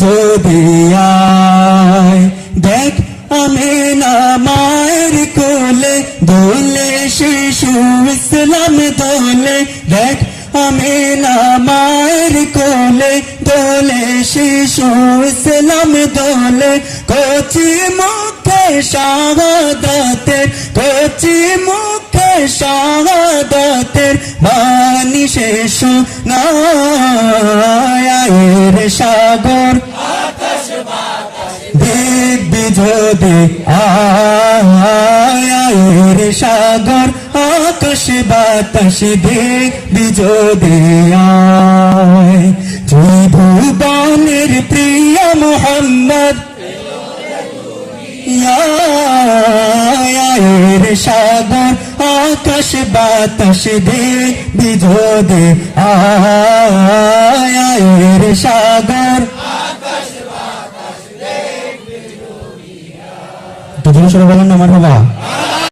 যদি আয় দেখ আমিনা মায়ের কোলে দোলে শিশু ইসলাম দোলে দেখ আমিনা মায়ের কোলে দোলে শিশু ইসলাম দোলে কচি মুখে শাহাদাতের কচি মুখে শাহাদাতের বাণী শেষ নায়ের সাগর দেখবি যদি আয়ের সাগর আকাশ বাতাস দেখবি যদি আয় ত্রিভুবনের প্রিয় মোহাম্মদ আয়ের সাগর আকাশ বাতাস দেখবি যদি আয়ের সাগর তো জোরে বলেন না মারহাবা।